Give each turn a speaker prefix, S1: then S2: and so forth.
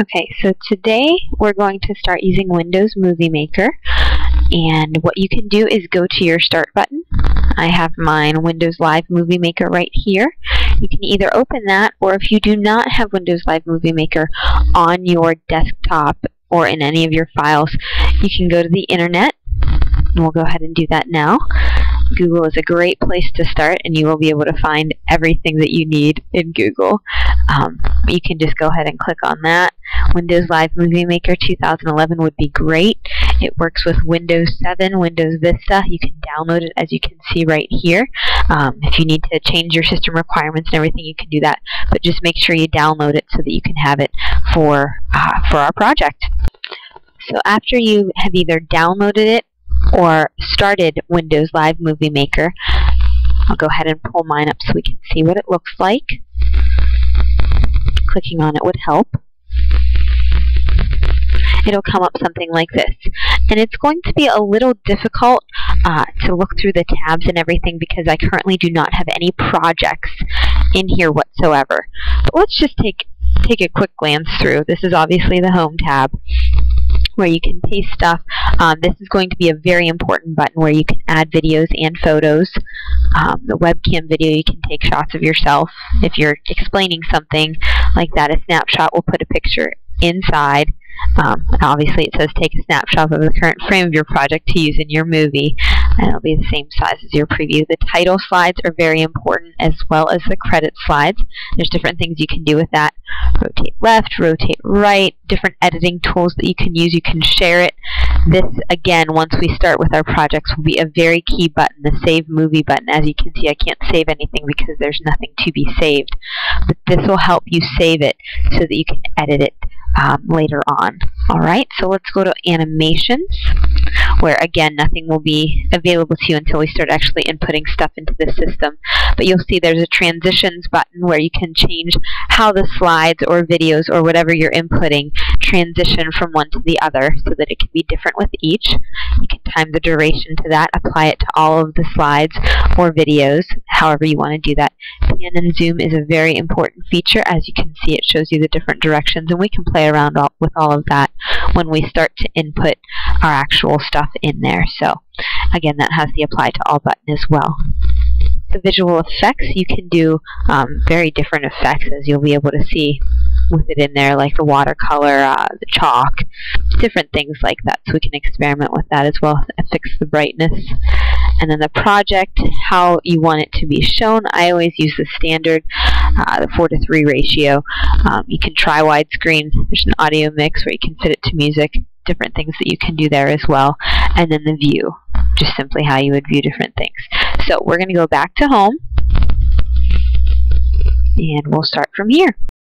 S1: Okay, so today we're going to start using Windows Movie Maker, and what you can do is go to your Start button. I have mine Windows Live Movie Maker right here. You can either open that, or if you do not have Windows Live Movie Maker on your desktop or in any of your files, you can go to the internet, and we'll go ahead and do that now. Google is a great place to start, and you will be able to find everything that you need in Google. You can just go ahead and click on that. Windows Live Movie Maker 2011 would be great. It works with Windows 7, Windows Vista. You can download it, as you can see right here. If you need to change your system requirements and everything, you can do that. But just make sure you download it so that you can have it for our project. So after you have either downloaded it or started Windows Live Movie Maker, I'll go ahead and pull mine up so we can see what it looks like. Clicking on it would help. It'll come up something like this. And it's going to be a little difficult to look through the tabs and everything because I currently do not have any projects in here whatsoever. But let's just take a quick glance through. This is obviously the Home tab, where you can paste stuff. This is going to be a very important button where you can add videos and photos. The webcam video, you can take shots of yourself. If you're explaining something like that, a snapshot will put a picture inside. Obviously it says take a snapshot of the current frame of your project to use in your movie, and it'll be the same size as your preview. The title slides are very important, as well as the credit slides. There's different things you can do with that. Rotate left, rotate right, different editing tools that you can use. You can share it. This, again, once we start with our projects, will be a very key button, the Save Movie button. As you can see, I can't save anything because there's nothing to be saved. But this will help you save it so that you can edit it later on. Alright, so let's go to Animations, where again nothing will be available to you until we start actually inputting stuff into the system. But you'll see there's a Transitions button where you can change how the slides or videos or whatever you're inputting transition from one to the other so that it can be different with each. You can time the duration to that, apply it to all of the slides or videos, however you want to do that. Pan and zoom is a very important feature. As you can see, it shows you the different directions, and we can play around with all of that when we start to input our actual stuff in there. So again, that has the Apply to All button as well. The visual effects, you can do very different effects, as you'll be able to see with it in there, like the watercolor, the chalk, different things like that. So we can experiment with that as well, fix the brightness. And then the project, how you want it to be shown. I always use the standard, the 4:3 ratio. You can try widescreen. There's an audio mix where you can fit it to music, different things that you can do there as well. And then the view, just simply how you would view different things. So we're going to go back to Home, and we'll start from here.